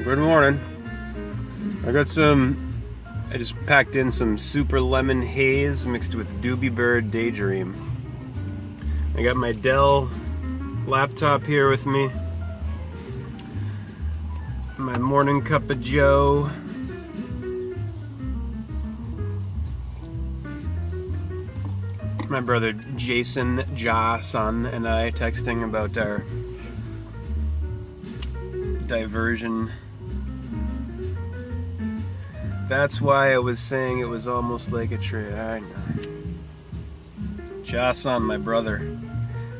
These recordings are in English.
Good morning. I just packed in some super lemon haze mixed with Doobie Bird Daydream. I got my Dell laptop here with me. My morning cup of joe. My brother Jason son and I texting about our diversion. That's why I was saying it was almost like a tree. I know. Son, my brother.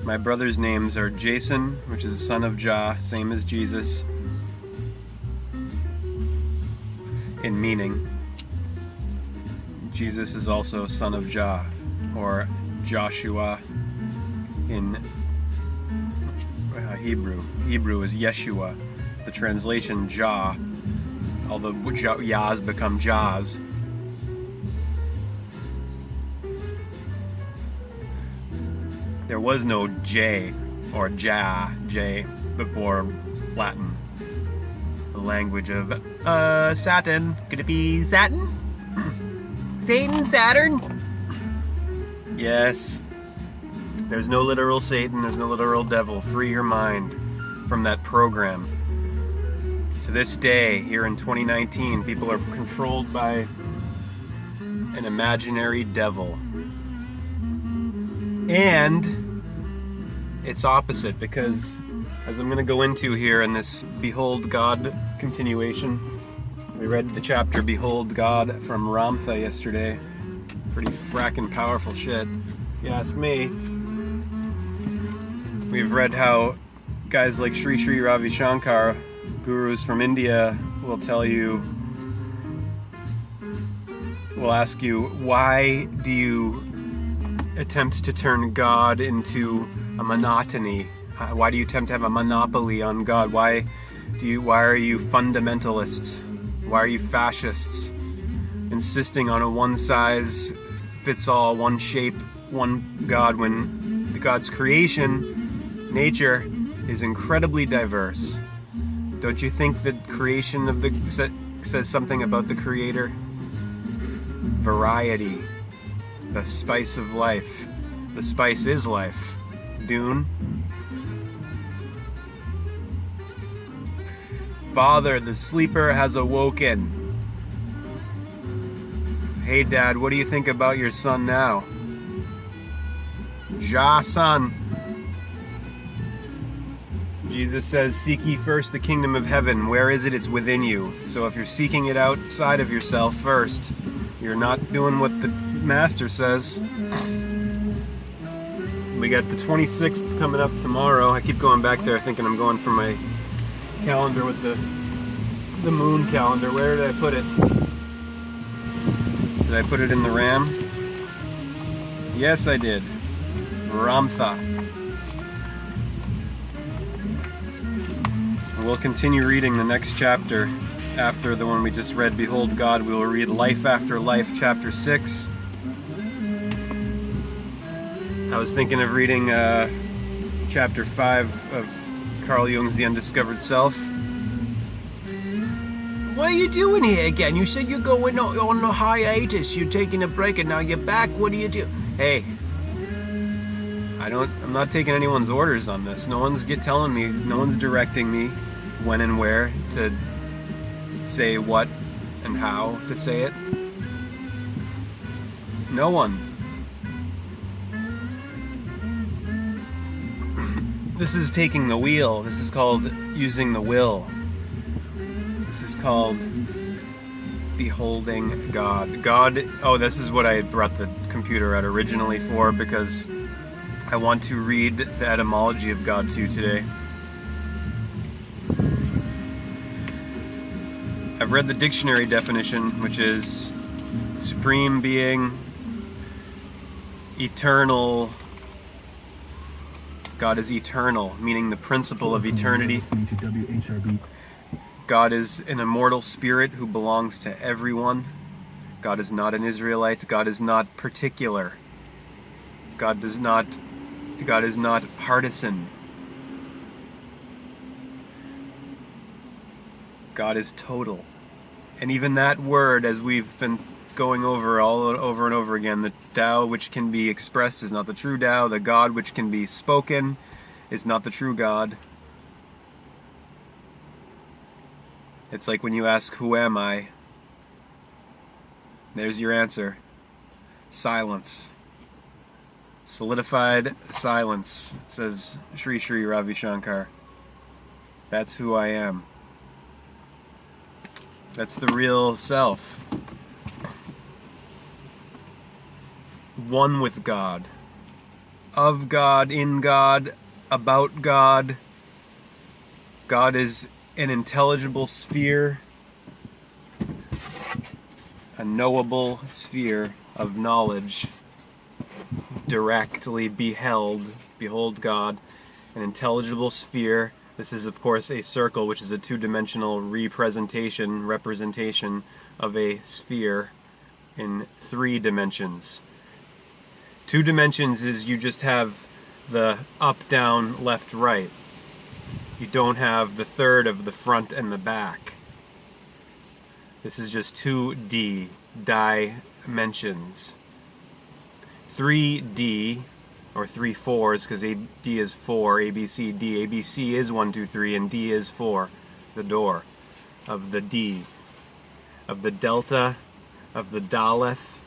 My brother's names are Jason, which is son of Jah, same as Jesus in meaning. Jesus is also son of Jah, or Joshua in Hebrew. Hebrew is Yeshua. The translation Jah, although Yahs become Jahs. There was no J or Jah, J, before Latin. The language of Saturn. Could it be Saturn? Satan, Saturn? Yes. There's no literal Satan, there's no literal devil. Free your mind from that program. To this day, here in 2019, people are controlled by an imaginary devil. And it's opposite, because as I'm going to go into here in this Behold God continuation, we read the chapter Behold God from Ramtha yesterday. Pretty frackin' powerful shit, if you ask me. We've read how guys like Sri Sri Ravi Shankar, gurus from India, will tell you, will ask you, why do you attempt to turn God into a monotony? Why do you attempt to have a monopoly on God? Why are you fundamentalists? Why are you fascists? Insisting on a one-size-fits-all, one shape, one God, when God's creation, nature, is incredibly diverse. Don't you think that creation says something about the Creator? Variety, the spice of life. The spice is life. Dune. Father, the sleeper has awoken. Hey Dad, what do you think about your son now? Jah son. Jesus says, seek ye first the kingdom of heaven. Where is it? It's within you. So if you're seeking it outside of yourself first, you're not doing what the Master says. We got the 26th coming up tomorrow. I keep going back there thinking I'm going for my calendar with the moon calendar. Where did I put it? Did I put it in the RAM? Yes, I did. Ramtha. We'll continue reading the next chapter after the one we just read, Behold God. We will read Life After Life, chapter 6. I was thinking of reading chapter 5 of Carl Jung's The Undiscovered Self. What are you doing here again? You said you're going on a hiatus. You're taking a break and now you're back. What do you do? Hey, I'm not taking anyone's orders on this. No one's telling me, no one's directing me when and where to say what and how to say it. No one. This is taking the wheel. This is called using the will. This is called beholding God. God, oh, this is what I brought the computer out originally for, because I want to read the Etymology of God to you today. I've read the dictionary definition, which is supreme being, eternal. God is eternal, meaning the principle of eternity. God is an immortal spirit who belongs to everyone. God is not an Israelite. God is not particular. God is not partisan. God is total. And even that word, as we've been going over over and over again, the Tao which can be expressed is not the true Tao. The God which can be spoken is not the true God. It's like when you ask, who am I? There's your answer. Silence. Solidified silence, says Sri Sri Ravi Shankar. That's who I am. That's the real self. One with God. Of God, in God, about God. God is an intelligible sphere, a knowable sphere of knowledge, directly behold God, an intelligible sphere. This is, of course, a circle, which is a two-dimensional representation of a sphere in 3 dimensions. 2 dimensions is you just have the up, down, left, right. You don't have the third of the front and the back. This is just 2D dimensions. 3D, or 3 fours, because D is 4, A, B, C, D. A, B, C is 1, 2, 3, and D is 4. The door of the D, of the delta, of the Daleth,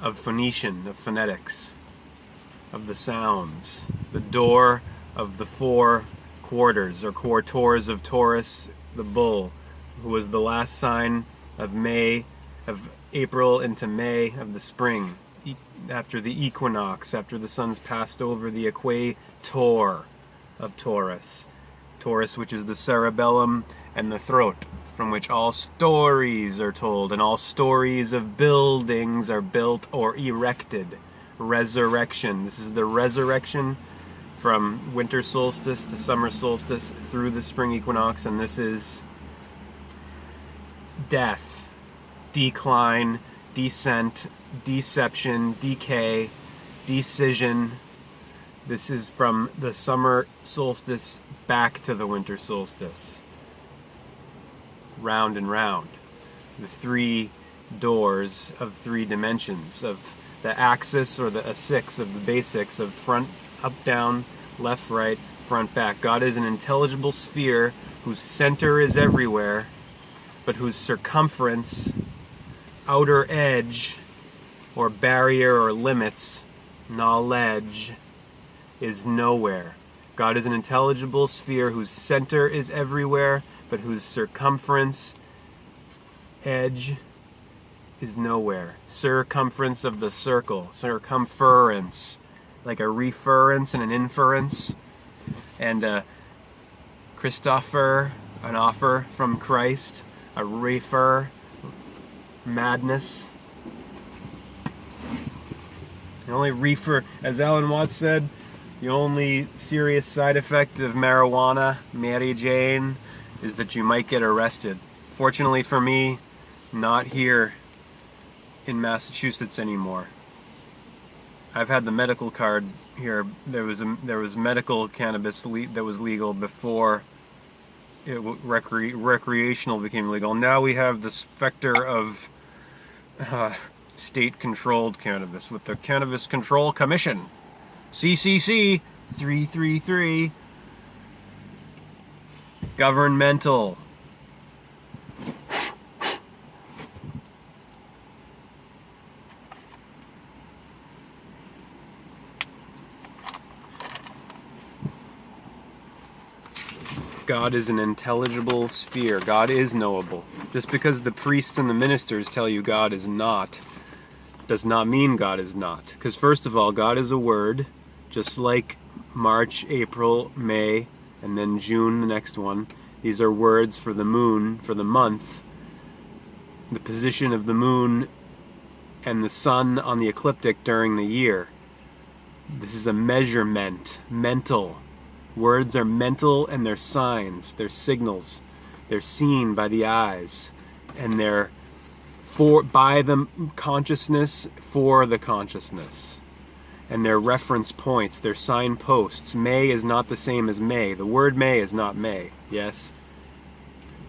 of Phoenician, of phonetics, of the sounds. The door of the 4 quarters, or quartors of Taurus, the bull, who was the last sign of May, of April into May of the spring, after the equinox, after the sun's passed over the equator of Taurus. Taurus, which is the cerebellum and the throat, from which all stories are told, and all stories of buildings are built or erected. Resurrection. This is the resurrection from winter solstice to summer solstice through the spring equinox, and this is death, decline, descent, deception, decay, decision. This is from the summer solstice back to the winter solstice. Round and round. The 3 doors of 3 dimensions, of the axis or the A6 of the basics of front, up, down, left, right, front, back. God is an intelligible sphere whose center is everywhere, but whose circumference, outer edge, or barrier or limits, knowledge, is nowhere. God is an intelligible sphere whose center is everywhere, but whose circumference, edge, is nowhere. Circumference of the circle, circumference, like a reference and an inference, and a Christopher, an offer from Christ, a refer, madness. The only reefer, as Alan Watts said, the only serious side effect of marijuana, Mary Jane, is that you might get arrested. Fortunately for me, not here in Massachusetts anymore. I've had the medical card here. There was medical cannabis that was legal before recreational became legal. Now we have the specter of state-controlled cannabis with the Cannabis Control Commission, CCC 333, governmental. God is an intelligible sphere. God is knowable. Just because the priests and the ministers tell you God is not, does not mean God is not. Because first of all, God is a word, just like March, April, May, and then June, the next one. These are words for the moon, for the month, the position of the moon and the sun on the ecliptic during the year. This is a measurement, mental. Words are mental, and they're signs, they're signals. They're seen by the eyes, and they're by the consciousness for the consciousness. And they're reference points, they're signposts. May is not the same as May. The word May is not May, yes?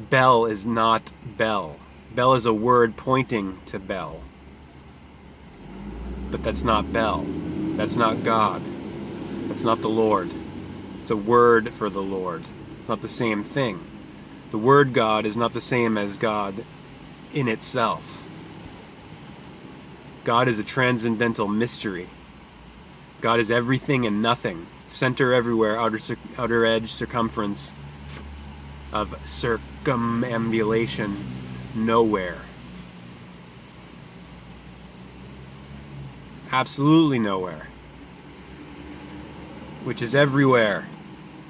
Bel is not Bel. Bel is a word pointing to Bel. But that's not Bel. That's not God. That's not the Lord. It's a word for the Lord. It's not the same thing. The word God is not the same as God in itself. God is a transcendental mystery. God is everything and nothing. Center everywhere, outer edge, circumference of circumambulation, nowhere. Absolutely nowhere. Which is everywhere.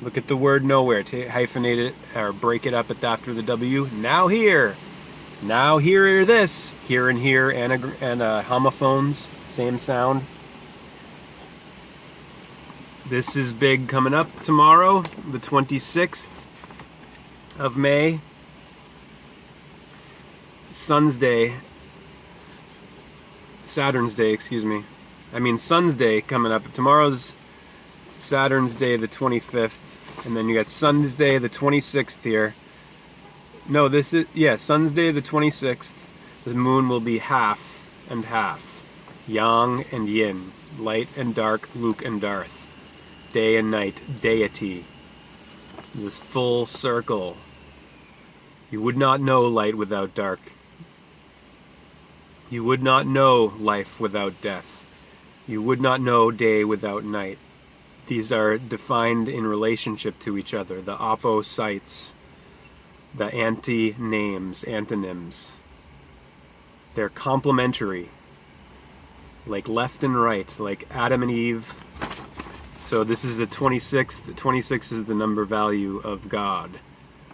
Look at the word nowhere. Hyphenate it or break it up after the W. Now here. Now here this. Here and here and homophones. Same sound. This is big coming up tomorrow, the 26th of May. Saturn's Day, I mean Sun's Day coming up. Tomorrow's Saturn's Day, the 25th, and then you got Sun's Day, the 26th here. No, Sun's Day, the 26th. The moon will be half and half. Yang and yin. Light and dark, Luke and Darth. Day and night, deity. This full circle. You would not know light without dark. You would not know life without death. You would not know day without night. These are defined in relationship to each other. The opposites, the antonyms. They're complementary, like left and right, like Adam and Eve. So this is the 26th. 26 is the number value of God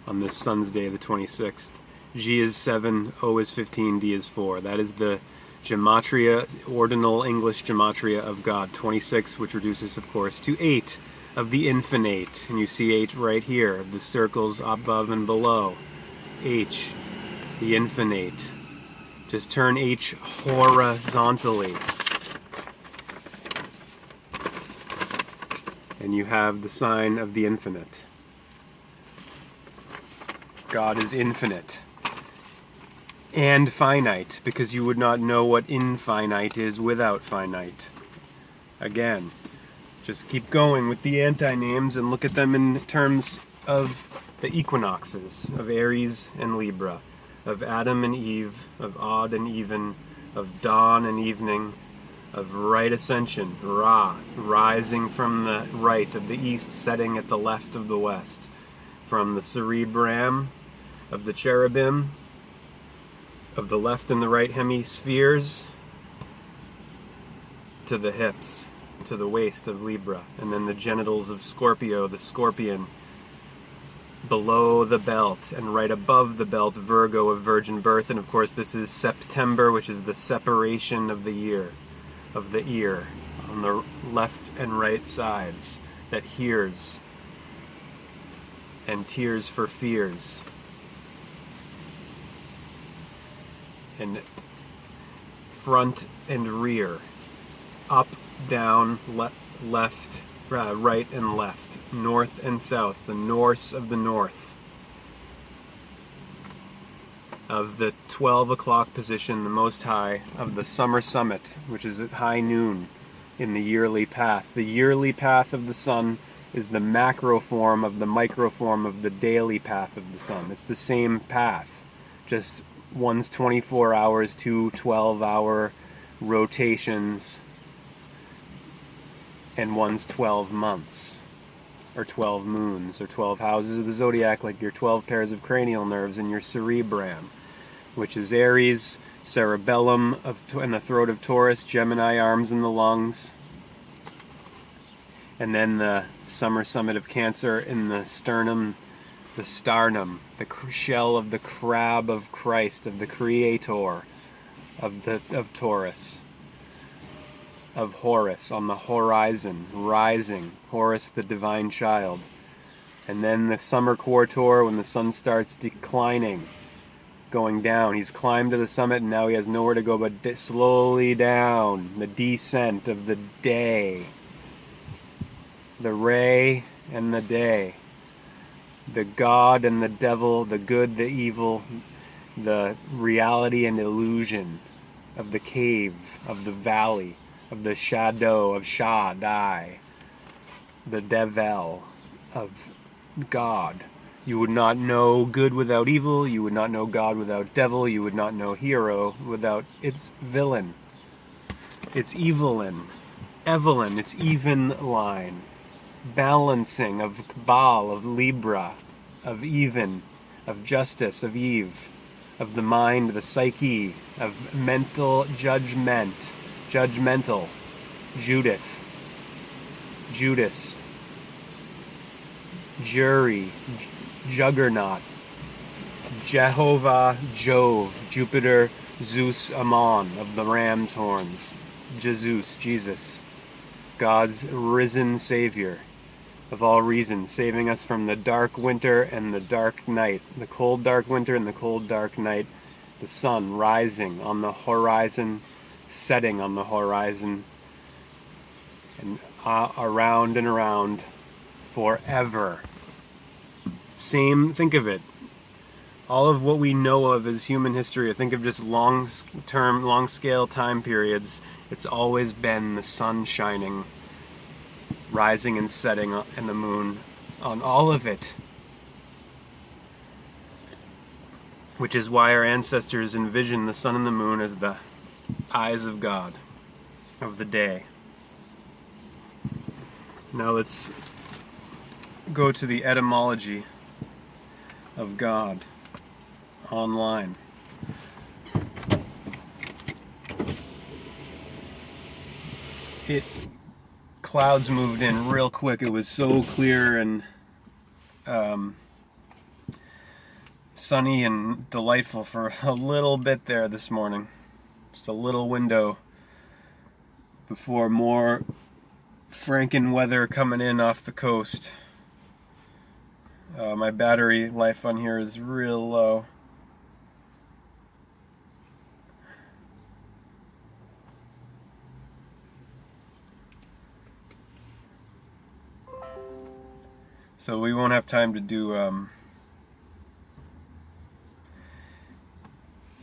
on this Sun's Day, the 26th. G is 7, O is 15, D is 4. That is the gematria, ordinal English gematria of God. 26, which reduces, of course, to 8 of the infinite. And you see 8 right here, the circles above and below. H, the infinite. Just turn H horizontally. And you have the sign of the infinite. God is infinite. And finite, because you would not know what infinite is without finite. Again, just keep going with the anti-names and look at them in terms of the equinoxes, of Aries and Libra, of Adam and Eve, of odd and even, of dawn and evening, of right ascension, Ra, rising from the right of the east, setting at the left of the west, from the cerebrum of the cherubim, of the left and the right hemispheres, to the hips, to the waist of Libra, and then the genitals of Scorpio, the scorpion, below the belt, and right above the belt, Virgo of virgin birth. And of course this is September, which is the separation of the year, of the ear, on the left and right sides, that hears and tears for fears. And front and rear, up, down, left, right and left, north and south, the Norse of the north, of the 12 o'clock position, the most high, of the summer summit, which is at high noon in the yearly path. The yearly path of the sun is the macro form of the micro form of the daily path of the sun. It's the same path, just one's 24 hours, 2 12-hour rotations, and one's 12 months, or 12 moons, or 12 houses of the zodiac, like your 12 pairs of cranial nerves in your cerebrum, which is Aries, cerebellum and the throat of Taurus, Gemini, arms and the lungs, and then the summer summit of Cancer in the sternum, the sternum, the shell of the crab of Christ, of the Creator of Taurus, of Horus on the horizon, rising, Horus the divine child. And then the summer quator, when the sun starts declining, going down. He's climbed to the summit and now he has nowhere to go but slowly down, the descent of the day, the ray and the day. the God and the devil, the good, the evil, the reality and illusion of the cave, of the valley, of the shadow of Shaddai, the devil of God. You would not know good without evil, you would not know God without devil, you would not know hero without its villain. It's evelyn, Evelyn, it's even line. Balancing of Cabal, of Libra, of even, of justice, of Eve, of the mind, the psyche, of mental judgment, judgmental, Judith, Judas, jury, juggernaut, Jehovah, Jove, Jupiter, Zeus, Ammon, of the ram's horns, Jesus, God's risen Savior of all reason, saving us from the dark winter and the dark night, the cold dark winter and the cold dark night, the sun rising on the horizon, setting on the horizon, and around and around forever. Think of it, all of what we know of as human history, I think of just long-term, long-scale time periods, it's always been the sun shining, rising and setting, and the moon on all of it. Which is why our ancestors envisioned the sun and the moon as the eyes of God, of the day. Now let's go to the etymology of God online. Clouds moved in real quick. It was so clear and sunny and delightful for a little bit there this morning. Just a little window before more Franken weather coming in off the coast. My battery life on here is real low. So we won't have time to do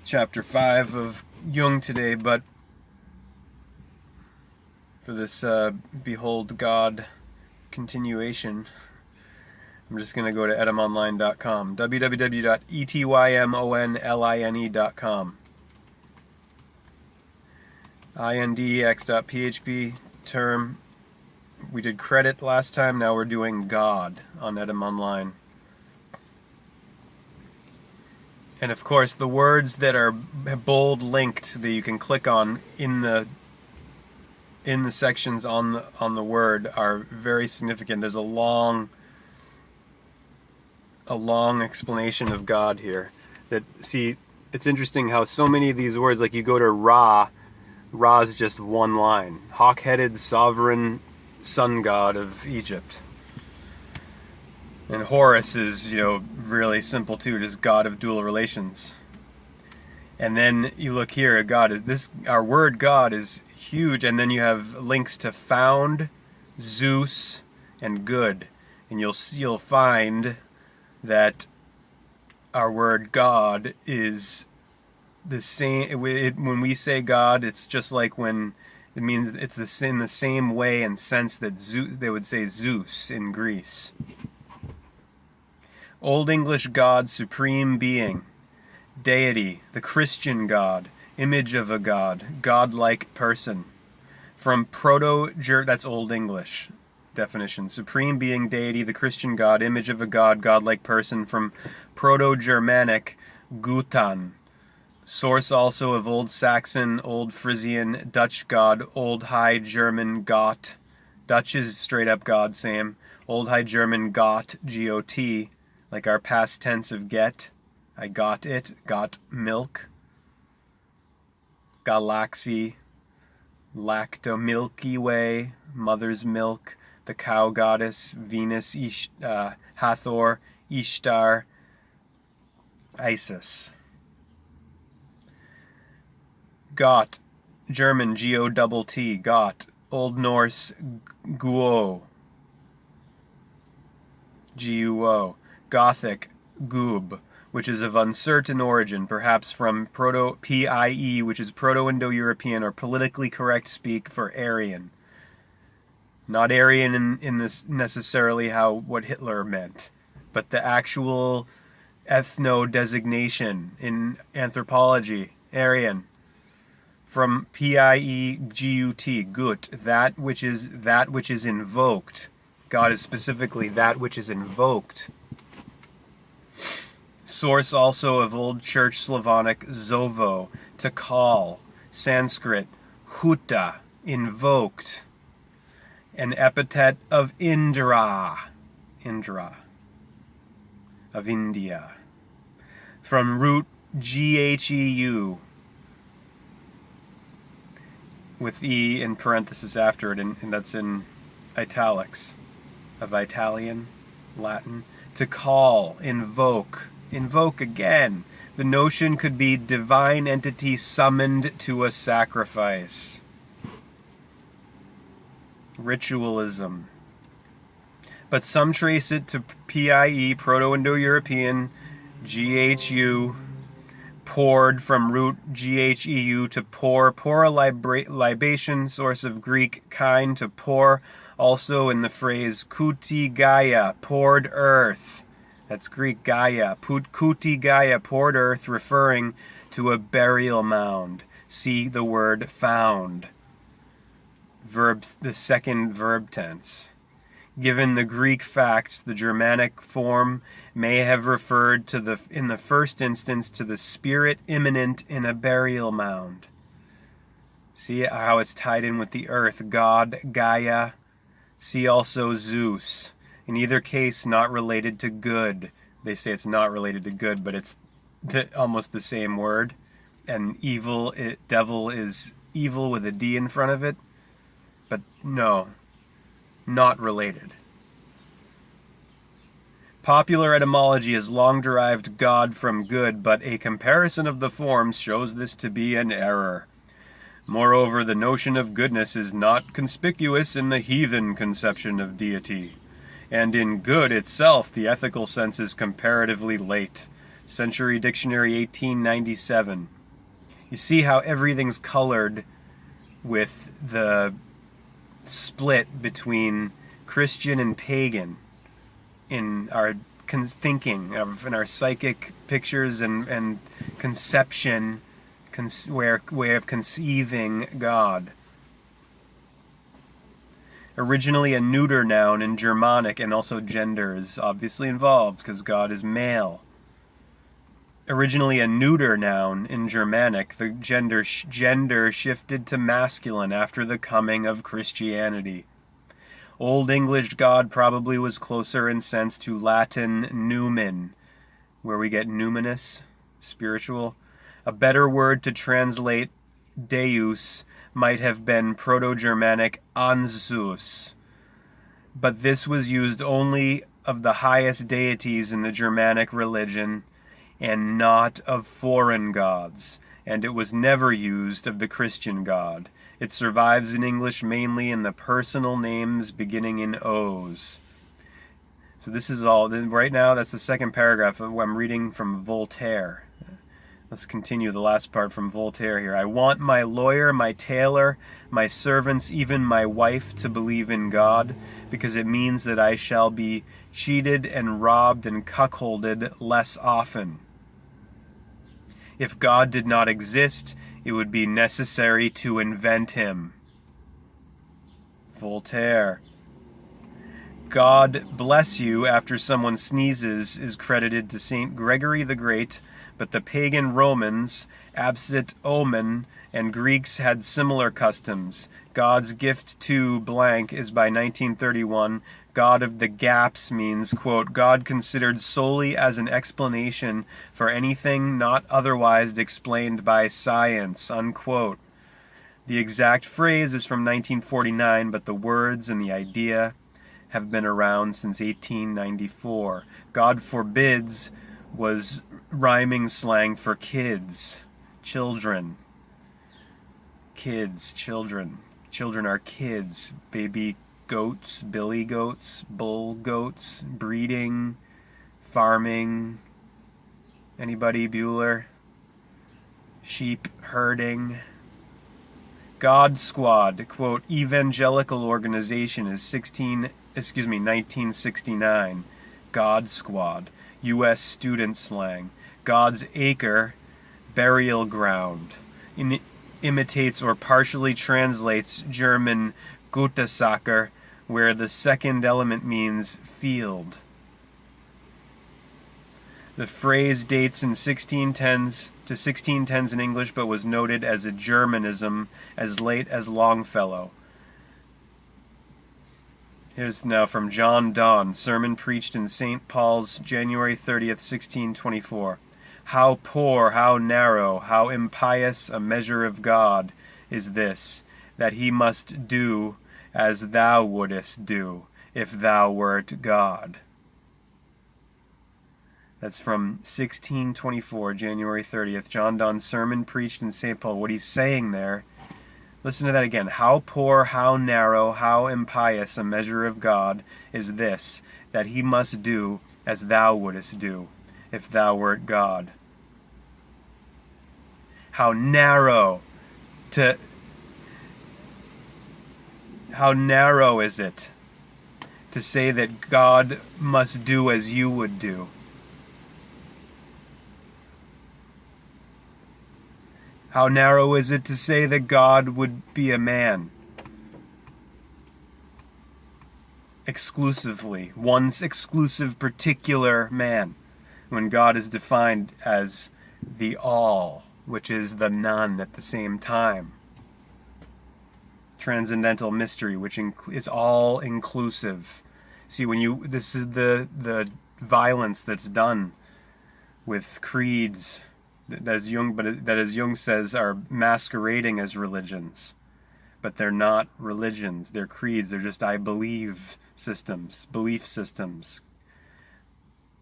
chapter 5 of Jung today, but for this Behold God continuation, I'm just going to go to etymonline.com, www.etymonline.com. index.php term. We did credit last time, now we're doing God on Etym Online. And of course, the words that are bold linked that you can click on in the sections on the word are very significant. There's a long explanation of God here. It's interesting how so many of these words, like you go to Ra is just one line. Hawk-headed sovereign sun god of Egypt. And Horus is, really simple too, just god of dual relations. And then you look here at God, our word God is huge, and then you have links to found, Zeus, and good. And you'll find that our word God is the same. When we say God, it's just like when it means it's in the same way and sense that they would say Zeus in Greece. Old English God, supreme being, deity, the Christian God, image of a God, godlike person. From that's Old English definition. Supreme being, deity, the Christian God, image of a God, godlike person. From Proto-Germanic, Gutan. Source also of Old Saxon, Old Frisian, Dutch God, Old High German Gott. Dutch is straight up God, same. Old High German Gott, G-O-T, like our past tense of get. I got it, got milk. Galaxy, lacto, Milky Way, mother's milk, the cow goddess, Venus, Hathor, Ishtar, Isis. Gott, German, G-O-T-T, Gott, Old Norse, Guo, G-U-O. Gothic, gub, which is of uncertain origin, perhaps from Proto-PIE, which is Proto-Indo-European, or politically correct speak for Aryan. Not Aryan in this necessarily what Hitler meant, but the actual ethno-designation in anthropology, Aryan. From P-I-E-G-U-T, gut, that which is invoked. God is specifically that which is invoked. Source also of Old Church Slavonic zovo, to call. Sanskrit, huta, invoked. An epithet of Indra, of India. From root Gheu, with E in parenthesis after it, and that's in italics, of Italian, Latin. To call, invoke again. The notion could be divine entity summoned to a sacrifice. Ritualism. But some trace it to PIE, Proto-Indo-European, GHU, poured from root GHEU to pour a libation, source of Greek kind to pour, also in the phrase kuti Gaia, poured earth. That's Greek Gaia, kuti Gaia, poured earth, referring to a burial mound. See the word found. The second verb tense. Given the Greek facts, the Germanic form may have referred to in the first instance to the spirit immanent in a burial mound. See how it's tied in with the earth, God, Gaia. See also Zeus. In either case, not related to good. They say it's not related to good, but it's almost the same word. And devil is evil with a D in front of it. But no, not related. Popular etymology has long derived God from good, but a comparison of the forms shows this to be an error. Moreover, the notion of goodness is not conspicuous in the heathen conception of deity. And in good itself, the ethical sense is comparatively late. Century Dictionary, 1897. You see how everything's colored with the split between Christian and pagan in our thinking, in our psychic pictures and conception, way of conceiving God. Originally a neuter noun in Germanic, and also gender is obviously involved because God is male. Originally a neuter noun in Germanic, the gender shifted to masculine after the coming of Christianity. Old English God probably was closer in sense to Latin numen, where we get numinous, spiritual. A better word to translate deus might have been Proto-Germanic anzus, but this was used only of the highest deities in the Germanic religion and not of foreign gods, and it was never used of the Christian God. It survives in English mainly in the personal names beginning in O's. So this is all, right now that's the second paragraph of what I'm reading from Voltaire. Let's continue the last part from Voltaire here. I want my lawyer, my tailor, my servants, even my wife to believe in God, because it means that I shall be cheated and robbed and cuckolded less often. If God did not exist, it would be necessary to invent him. Voltaire. God bless you after someone sneezes is credited to Saint Gregory the Great, but the pagan Romans, absit omen, and Greeks had similar customs. God's gift to blank is by 1931. God of the gaps means, quote, God considered solely as an explanation for anything not otherwise explained by science, unquote. The exact phrase is from 1949, but the words and the idea have been around since 1894. God forbids was rhyming slang for kids, children. Kids, children. Children are kids, baby goats, billy goats, bull goats, breeding, farming. Anybody? Bueller? Sheep herding. God Squad, quote, evangelical organization is 1969. God Squad, U.S. student slang. God's acre, burial ground. Imitates or partially translates German Guttesacker, where the second element means field. The phrase dates in 1610s to 1610s in English, but was noted as a Germanism as late as Longfellow. Here's now from John Donne, sermon preached in St. Paul's, January 30th, 1624. How poor, how narrow, how impious a measure of God is this, that he must do as thou wouldest do, if thou wert God. That's from 1624, January 30th. John Donne's sermon preached in St. Paul. What he's saying there, listen to that again. How poor, how narrow, how impious a measure of God is this, that he must do as thou wouldest do, if thou wert God. How narrow is it to say that God must do as you would do? How narrow is it to say that God would be a man? Exclusively, one's exclusive particular man, when God is defined as the all, which is the none at the same time. Transcendental mystery, which is all inclusive. See, this is the violence that's done with creeds that, as Jung says, are masquerading as religions, but they're not religions. They're creeds. They're just I believe systems, belief systems,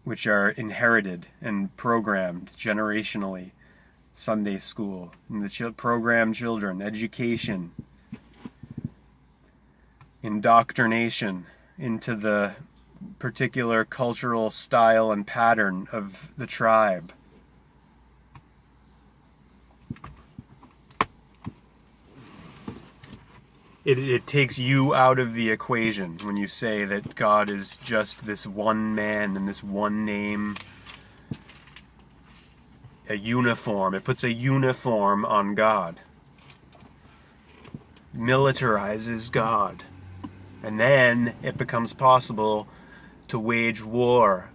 which are inherited and programmed generationally. Sunday school, and the programmed children, education, indoctrination into the particular cultural style and pattern of the tribe. It takes you out of the equation when you say that God is just this one man and this one name, a uniform. It puts a uniform on God. Militarizes God. And then it becomes possible to wage war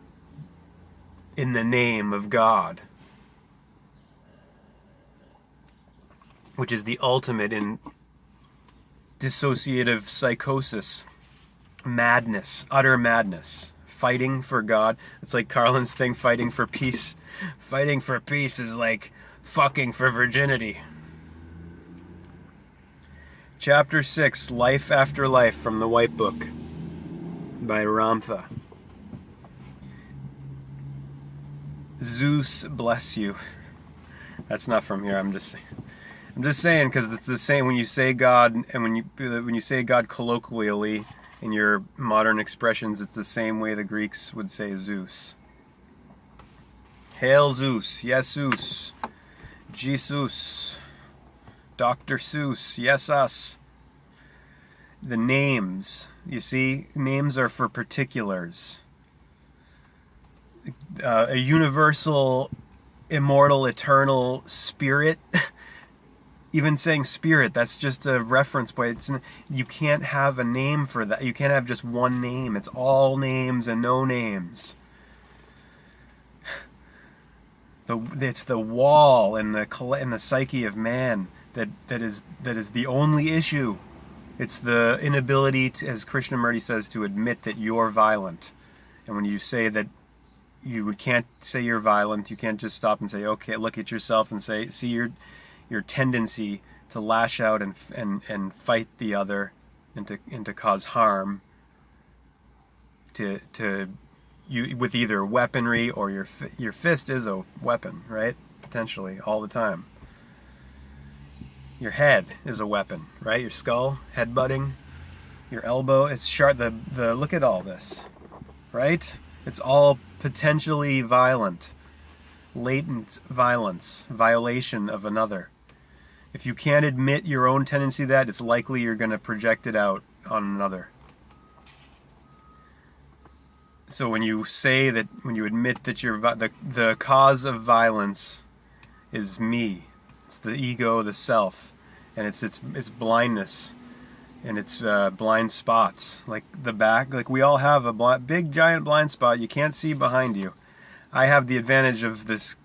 in the name of God, which is the ultimate in dissociative psychosis, madness, utter madness, fighting for God. It's like Carlin's thing, fighting for peace. Fighting for peace is like fucking for virginity. Chapter 6, Life After Life, from the White Book by Ramtha. Zeus bless you. That's not from here. I'm just saying because it's the same when you say God, and when you say God colloquially in your modern expressions, it's the same way the Greeks would say Zeus. Hail Zeus, Jesus, Jesus, Dr. Seuss, yes us. The names, you see, names are for particulars. A universal, immortal, eternal spirit. Even saying spirit, that's just a reference point. You can't have a name for that. You can't have just one name. It's all names and no names. It's the wall in the psyche of man that is the only issue. It's the inability to, as Krishnamurti says, to admit that you're violent. And when you say that you can't say you're violent, you can't just stop and say, okay, look at yourself and say, see your tendency to lash out and fight the other and to cause harm to you with either weaponry or your fist is a weapon, right? Potentially all the time. Your head is a weapon, right? Your skull, headbutting, your elbow is sharp. The look at all this, right? It's all potentially violent, latent violence, violation of another. If you can't admit your own tendency to that, it's likely you're going to project it out on another. So when you say that, when you admit that the cause of violence is me, it's the ego, the self, and it's blindness, and it's blind spots, like the back. Like we all have a big giant blind spot. You can't see behind you. I have the advantage of this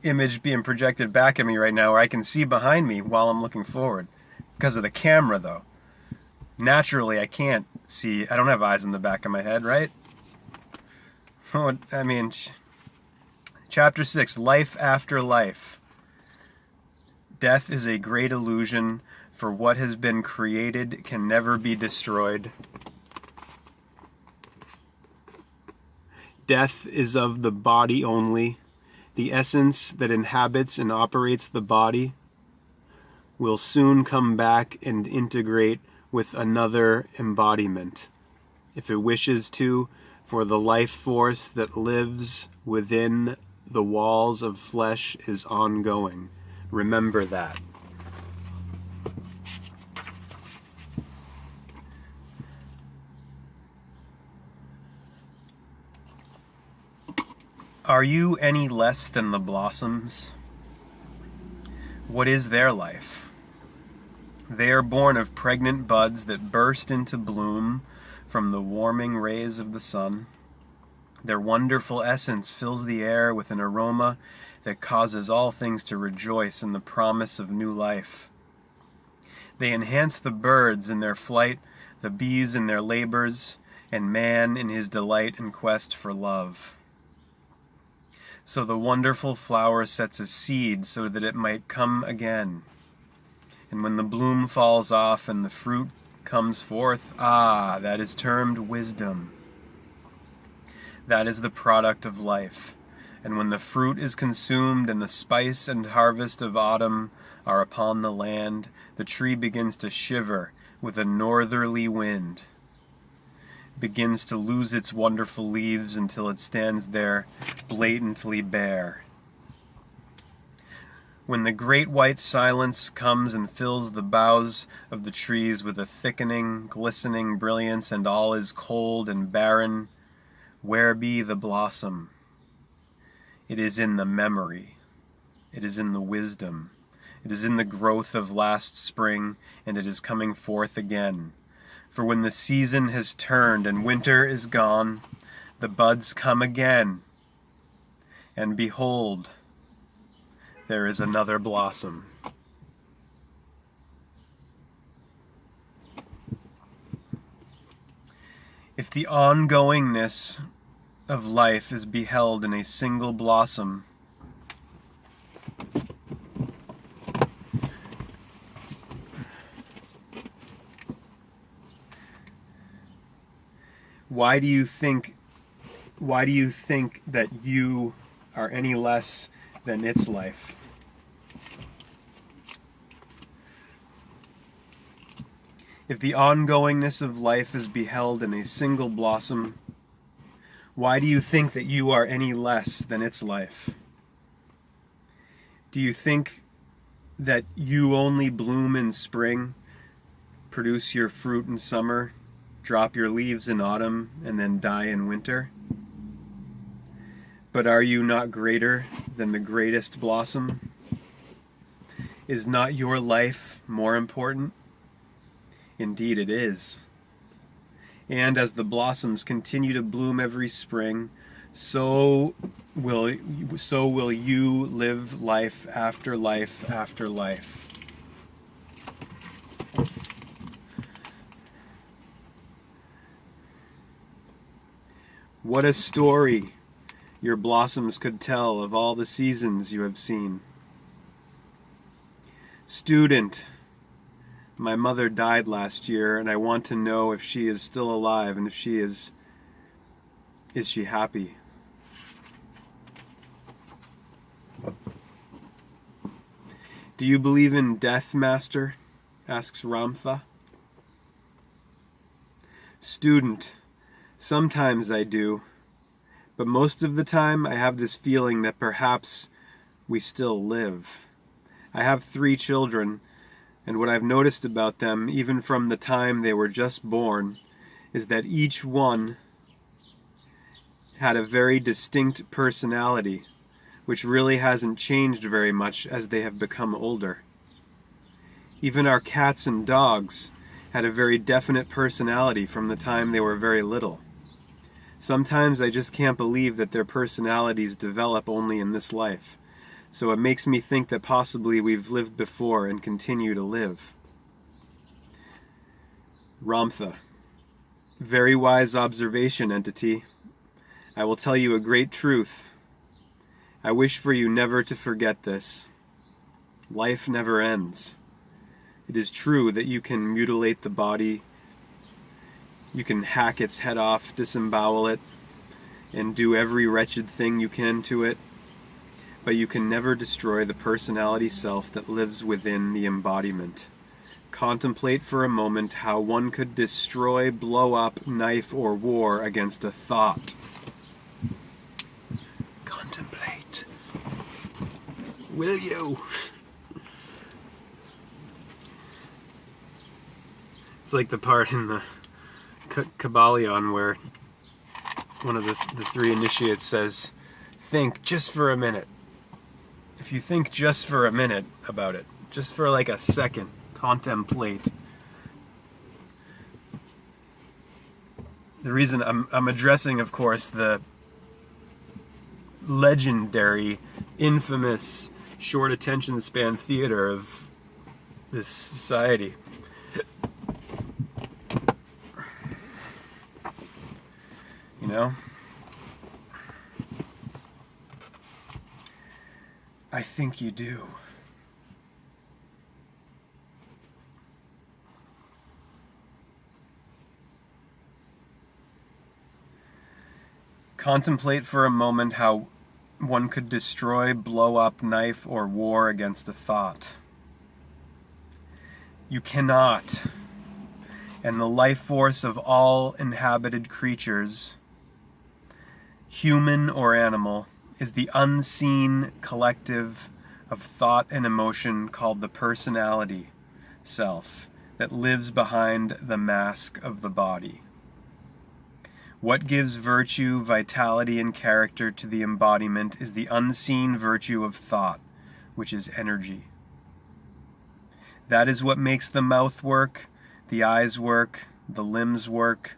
image being projected back at me right now, where I can see behind me while I'm looking forward, because of the camera, though. Naturally, I can't see. I don't have eyes in the back of my head, right? I mean, chapter 6, life after life. Death is a great illusion, for what has been created can never be destroyed. Death is of the body only. The essence that inhabits and operates the body will soon come back and integrate with another embodiment, if it wishes to, for the life force that lives within the walls of flesh is ongoing. Remember that. Are you any less than the blossoms? What is their life? They are born of pregnant buds that burst into bloom from the warming rays of the sun. Their wonderful essence fills the air with an aroma that causes all things to rejoice in the promise of new life. They enhance the birds in their flight, the bees in their labors, and man in his delight and quest for love. So the wonderful flower sets a seed so that it might come again. And when the bloom falls off and the fruit comes forth, that is termed wisdom. That is the product of life. And when the fruit is consumed and the spice and harvest of autumn are upon the land, the tree begins to shiver with a northerly wind, begins to lose its wonderful leaves until it stands there blatantly bare. When the great white silence comes and fills the boughs of the trees with a thickening, glistening brilliance, and all is cold and barren, where be the blossom? It is in the memory. It is in the wisdom. It is in the growth of last spring, and it is coming forth again. For when the season has turned and winter is gone, the buds come again, and behold, there is another blossom. If the ongoingness of life is beheld in a single blossom, why do you think that you are any less than its life? If the ongoingness of life is beheld in a single blossom, why do you think that you are any less than its life? Do you think that you only bloom in spring, produce your fruit in summer, drop your leaves in autumn, and then die in winter? But are you not greater than the greatest blossom? Is not your life more important? Indeed it is. And as the blossoms continue to bloom every spring, so will you live life after life after life. What a story your blossoms could tell of all the seasons you have seen. Student, my mother died last year, and I want to know if she is still alive, and if she is she happy? Do you believe in death, Master? Asks Ramtha. Student, Sometimes I do, but most of the time I have this feeling that perhaps we still live. I have 3 children, and what I've noticed about them, even from the time they were just born, is that each one had a very distinct personality, which really hasn't changed very much as they have become older. Even our cats and dogs had a very definite personality from the time they were very little. Sometimes I just can't believe that their personalities develop only in this life, so it makes me think that possibly we've lived before and continue to live. Ramtha. Very wise observation, entity. I will tell you a great truth. I wish for you never to forget this. Life never ends. It is true that you can mutilate the body, you can hack its head off, disembowel it, and do every wretched thing you can to it, but you can never destroy the personality self that lives within the embodiment. Contemplate for a moment how one could destroy, blow up, knife, or war against a thought. Contemplate. Will you? It's like the part in the Kabbalion where one of the 3 initiates says, think just for a minute. If you think just for a minute about it, just for like a second, contemplate. The reason I'm addressing, of course, the legendary, infamous, short attention span theater of this society. You know? I think you do. Contemplate for a moment how one could destroy, blow up, knife, or war against a thought. You cannot. And the life force of all inhabited creatures, human or animal, is the unseen collective of thought and emotion called the personality self that lives behind the mask of the body. What gives virtue, vitality, and character to the embodiment is the unseen virtue of thought, which is energy. That is what makes the mouth work, the eyes work, the limbs work,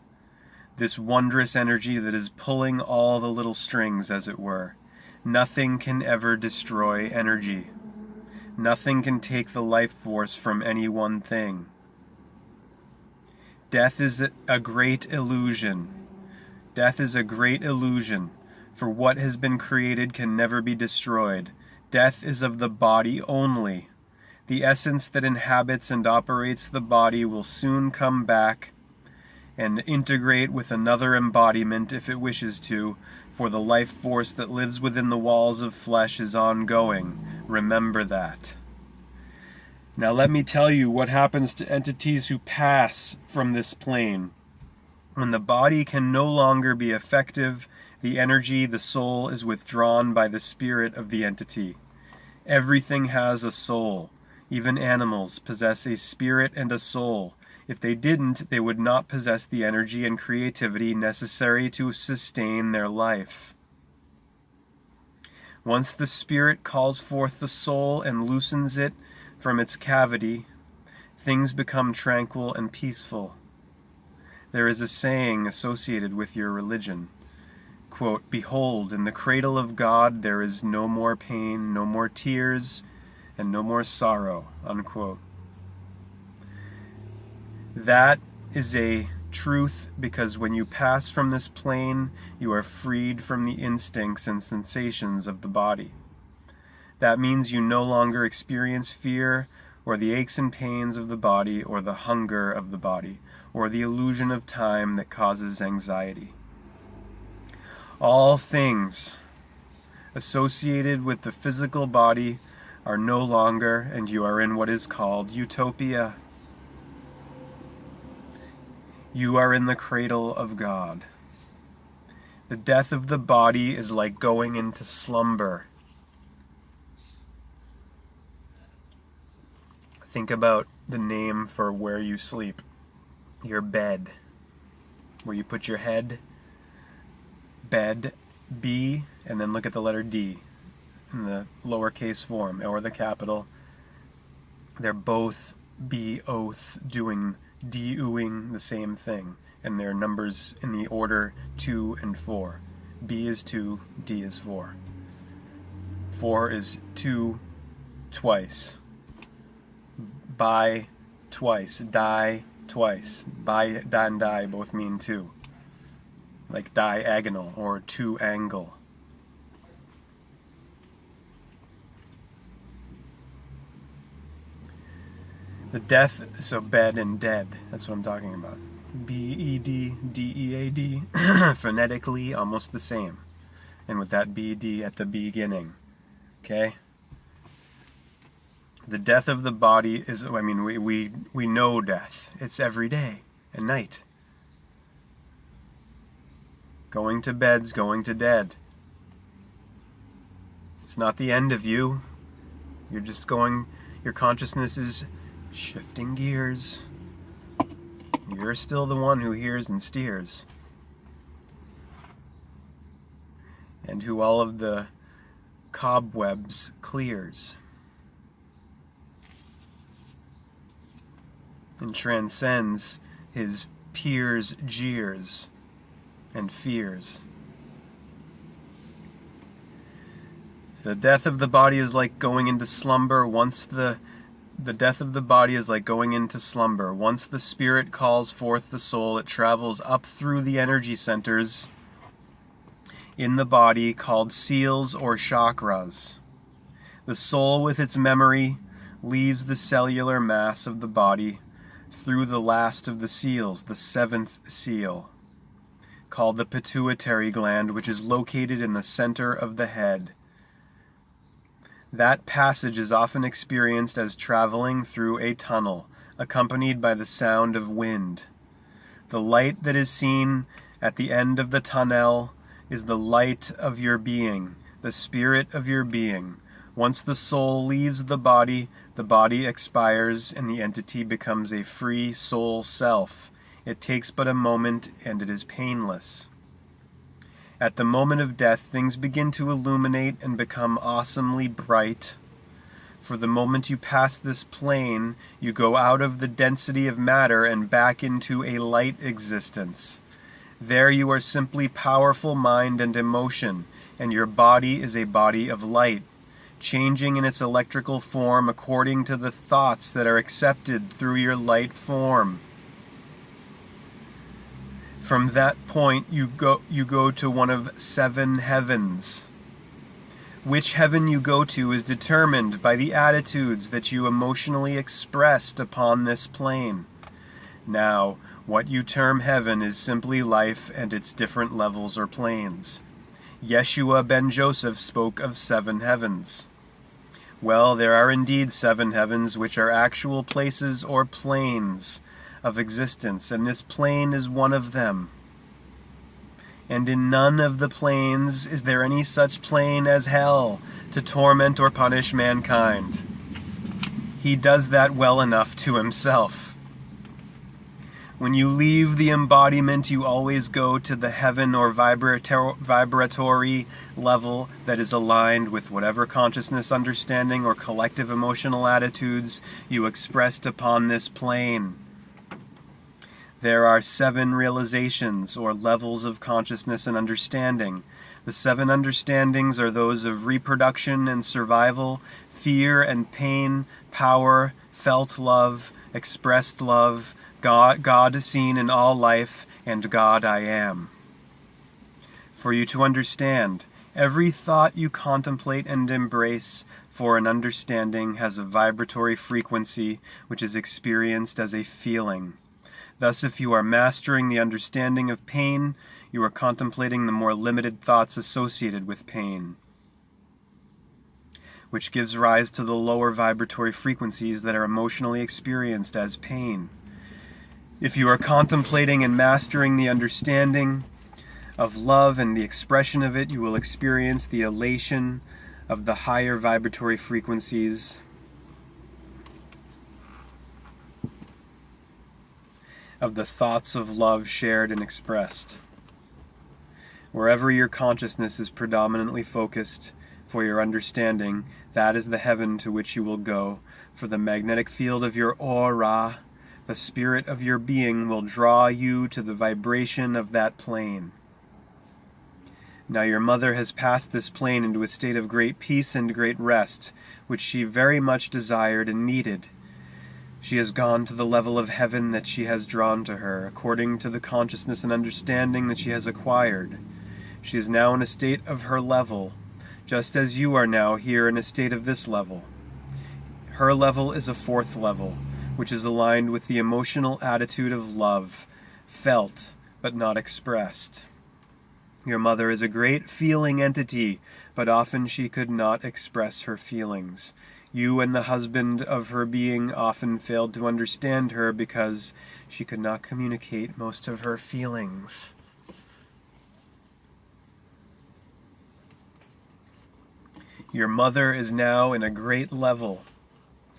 this wondrous energy that is pulling all the little strings, as it were. Nothing can ever destroy energy. Nothing can take the life force from any one thing. Death is a great illusion. Death is a great illusion, for what has been created can never be destroyed. Death is of the body only. The essence that inhabits and operates the body will soon come back and integrate with another embodiment if it wishes to, for the life force that lives within the walls of flesh is ongoing. Remember that. Now let me tell you what happens to entities who pass from this plane. When the body can no longer be effective, the energy, the soul, is withdrawn by the spirit of the entity. Everything has a soul. Even animals possess a spirit and a soul. If they didn't, they would not possess the energy and creativity necessary to sustain their life. Once the spirit calls forth the soul and loosens it from its cavity, things become tranquil and peaceful. There is a saying associated with your religion. Quote, "Behold, in the cradle of God there is no more pain, no more tears, and no more sorrow," unquote. That is a truth because when you pass from this plane, you are freed from the instincts and sensations of the body. That means you no longer experience fear or the aches and pains of the body or the hunger of the body or the illusion of time that causes anxiety. All things associated with the physical body are no longer, and you are in what is called utopia. You are in the cradle of God. The death of the body is like going into slumber. Think about the name for where you sleep. Your bed. Where you put your head. Bed, B, and then look at the letter D in the lowercase form or the capital. They're both B-oath doing, D-ooing the same thing. And they're numbers in the order 2 and 4. B is 2, D is 4. 4 is 2 twice. By twice. Die twice. By and die both mean 2. Like diagonal or 2 angle. The death, so bed and dead, that's what I'm talking about. B-E-D, D-E-A-D, phonetically almost the same. And with that B-D at the beginning. Okay? The death of the body is, I mean, we know death. It's every day and night. Going to bed's going to dead. It's not the end of you. You're just going, your consciousness is shifting gears. You're still the one who hears and steers. And who all of the cobwebs clears. And transcends his peers' jeers and fears. The death of the body is like going into slumber. The death of the body is like going into slumber. Once the spirit calls forth the soul, it travels up through the energy centers in the body called seals or chakras. The soul with its memory leaves the cellular mass of the body through the last of the seals, the 7th seal, called the pituitary gland, which is located in the center of the head. That passage is often experienced as traveling through a tunnel, accompanied by the sound of wind. The light that is seen at the end of the tunnel is the light of your being, the spirit of your being. Once the soul leaves the body expires and the entity becomes a free soul self. It takes but a moment and it is painless. At the moment of death, things begin to illuminate and become awesomely bright. For the moment you pass this plane, you go out of the density of matter and back into a light existence. There you are simply powerful mind and emotion, and your body is a body of light, changing in its electrical form according to the thoughts that are accepted through your light form. From that point, you go to one of 7 heavens. Which heaven you go to is determined by the attitudes that you emotionally expressed upon this plane. Now, what you term heaven is simply life and its different levels or planes. Yeshua ben Joseph spoke of 7 heavens. Well, there are indeed 7 heavens, which are actual places or planes of existence, and this plane is one of them. And in none of the planes is there any such plane as hell to torment or punish mankind. He does that well enough to himself. When you leave the embodiment, you always go to the heaven or vibratory level that is aligned with whatever consciousness, understanding, or collective emotional attitudes you expressed upon this plane. There are 7 realizations or levels of consciousness and understanding. The 7 understandings are those of reproduction and survival, fear and pain, power, felt love, expressed love, God seen in all life, and God I am. For you to understand, every thought you contemplate and embrace for an understanding has a vibratory frequency which is experienced as a feeling. Thus, if you are mastering the understanding of pain, you are contemplating the more limited thoughts associated with pain, which gives rise to the lower vibratory frequencies that are emotionally experienced as pain. If you are contemplating and mastering the understanding of love and the expression of it, you will experience the elation of the higher vibratory frequencies of the thoughts of love shared and expressed. Wherever your consciousness is predominantly focused for your understanding, that is the heaven to which you will go, for the magnetic field of your aura, the spirit of your being, will draw you to the vibration of that plane. Now your mother has passed this plane into a state of great peace and great rest, which she very much desired and needed. She has gone to the level of heaven that she has drawn to her, according to the consciousness and understanding that she has acquired. She is now in a state of her level, just as you are now here in a state of this level. Her level is a fourth level, which is aligned with the emotional attitude of love, felt but not expressed. Your mother is a great feeling entity, but often she could not express her feelings. You and the husband of her being often failed to understand her because she could not communicate most of her feelings. Your mother is now in a great level,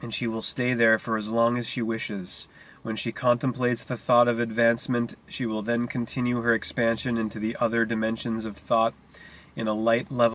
and she will stay there for as long as she wishes. When she contemplates the thought of advancement, she will then continue her expansion into the other dimensions of thought in a light level